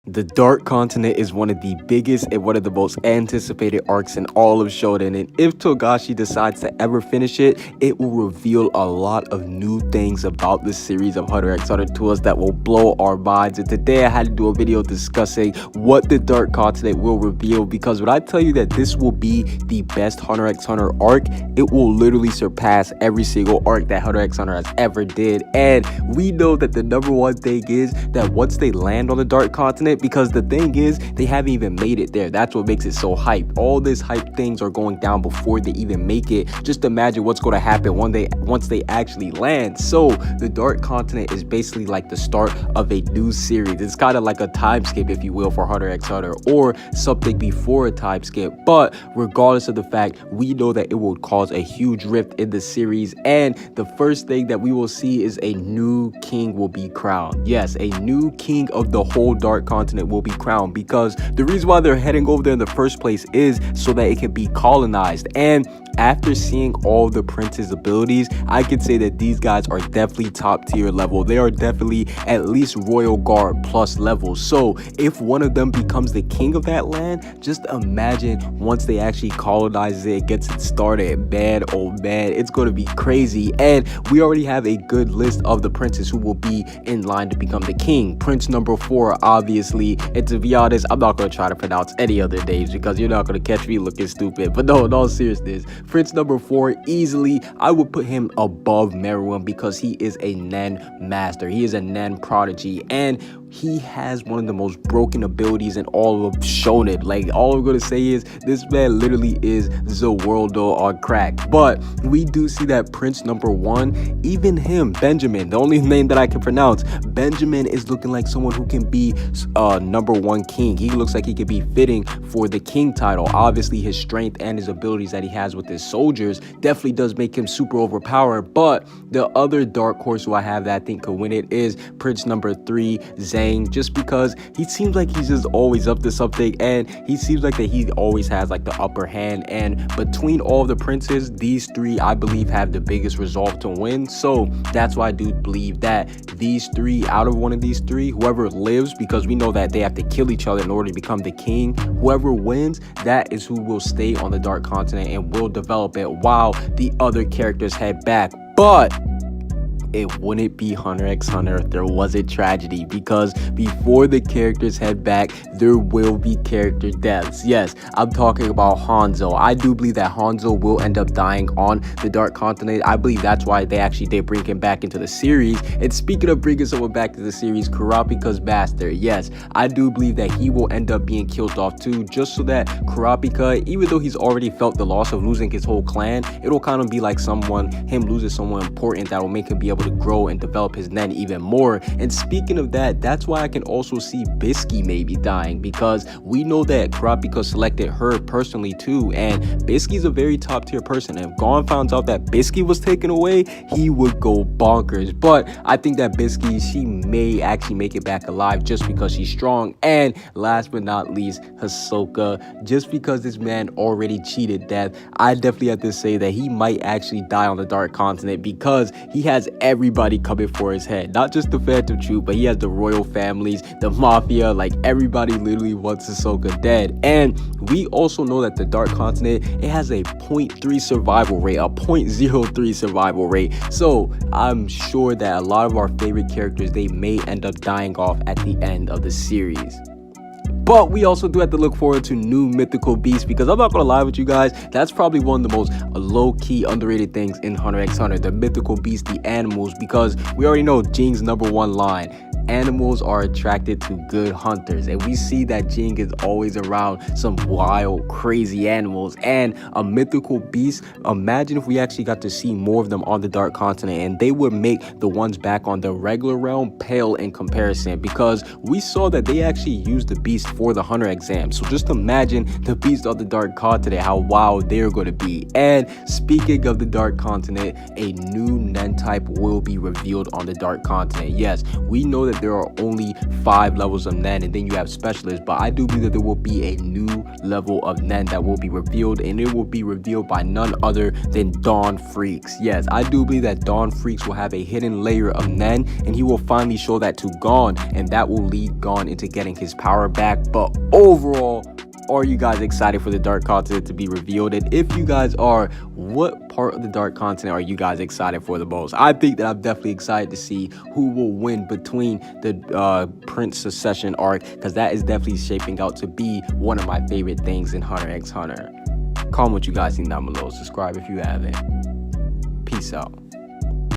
The Dark Continent is one of the biggest and one of the most anticipated arcs in all of Shonen, and if Togashi decides to ever finish it, it will reveal a lot of new things about the series of Hunter x Hunter to us that will blow our minds. And today I had to do a video discussing what the Dark Continent will reveal, because when I tell you that this will be the best Hunter x Hunter arc, it will literally surpass every single arc that Hunter x Hunter has ever did. And we know that the number one thing is that once they land on the Dark Continent, because the thing is, they haven't even made it there. That's what makes it so hype. All these hype things are going down before they even make it. Just imagine what's going to happen once they actually land. So the Dark Continent is basically like the start of a new series. It's kind of like a time skip, if you will, for Hunter x Hunter, or something before a time skip. But regardless of the fact, we know that it will cause a huge rift in the series, and the first thing that we will see is a new king will be crowned. Yes, a new king of the whole Dark Continent will be crowned, because the reason why they're heading over there in the first place is so that it can be colonized. And after seeing all the prince's abilities, I can say that these guys are definitely top tier level. They are definitely at least Royal Guard plus level. So if one of them becomes the king of that land, just imagine once they actually colonize it, gets it started, man, oh man, it's going to be crazy. And we already have a good list of the princes who will be in line to become the king. Prince number 4, obviously, and to be honest, I'm not going to try to pronounce any other names because you're not going to catch me looking stupid. But no, in all seriousness, Prince number 4, easily, I would put him above Meruem because he is a Nen master. He is a Nen prodigy, and he has one of the most broken abilities in all of Shonen. Like, all I'm going to say is this man literally is the world on crack. But we do see that Prince number 1, even him, Benjamin, the only name that I can pronounce, Benjamin is looking like someone who can be number 1 king. He looks like he could be fitting for the king title. Obviously, his strength and his abilities that he has with his soldiers definitely does make him super overpowered. But the other dark horse who I have that I think could win it is Prince number 3, Zhang, just because he seems like he's just always up to something, and he seems like that he always has like the upper hand. And between all the princes, these 3 I believe have the biggest resolve to win. So that's why I do believe that these 3, out of one of these 3, whoever lives, because we know that they have to kill each other in order to become the king, whoever wins, that is who will stay on the Dark Continent and will develop it while the other characters head back. But it wouldn't be Hunter x Hunter if there wasn't tragedy, because before the characters head back, there will be character deaths. Yes, I'm talking about Hanzo. I do believe that Hanzo will end up dying on the Dark Continent. I believe that's why they actually did bring him back into the series. And speaking of bringing someone back to the series, Kurapika's master, yes, I do believe that he will end up being killed off too, just so that Kurapika, even though he's already felt the loss of losing his whole clan, it'll kind of be like him losing someone important that will make him be able to grow and develop his Nen even more. And speaking of that, that's why I can also see Bisky maybe dying, because we know that Kurapika selected her personally too, and Bisky's a very top tier person, and if Gon finds out that Bisky was taken away, he would go bonkers. But I think that Bisky, she may actually make it back alive just because she's strong. And last but not least, Hisoka, just because this man already cheated death, I definitely have to say that he might actually die on the Dark Continent, because he has everybody coming for his head. Not just the Phantom Troop, but he has the royal families, the mafia, like everybody literally wants Hisoka dead. And we also know that the Dark Continent, it has a 0.3 survival rate, a 0.03 survival rate. So I'm sure that a lot of our favorite characters, they may end up dying off at the end of the series. But we also do have to look forward to new mythical beasts, because I'm not gonna lie with you guys, that's probably one of the most low-key underrated things in Hunter x Hunter, the mythical beasts, the animals, because we already know Jing's number 1 line: animals are attracted to good hunters. And we see that Jing is always around some wild, crazy animals. And a mythical beast, imagine if we actually got to see more of them on the Dark Continent, and they would make the ones back on the regular realm pale in comparison, because we saw that they actually used the beast for the Hunter exam. So just imagine the beast on the Dark Continent, how wild they're going to be. And speaking of the Dark Continent, a new Nen type will be revealed on the Dark Continent. Yes, we know that that there are only 5 levels of Nen, and then you have specialists, but I do believe that there will be a new level of Nen that will be revealed, and it will be revealed by none other than Dawn Freaks. Yes, I do believe that Dawn Freaks will have a hidden layer of Nen, and he will finally show that to Gon, and that will lead Gon into getting his power back. But overall, are you guys excited for the dark continent to be revealed? And if you guys are, what part of the dark continent are you guys excited for the most? I think that I'm definitely excited to see who will win between the Prince Succession arc, because that is definitely shaping out to be one of my favorite things in Hunter x Hunter. Comment what you guys think down below. Subscribe if you haven't. Peace out.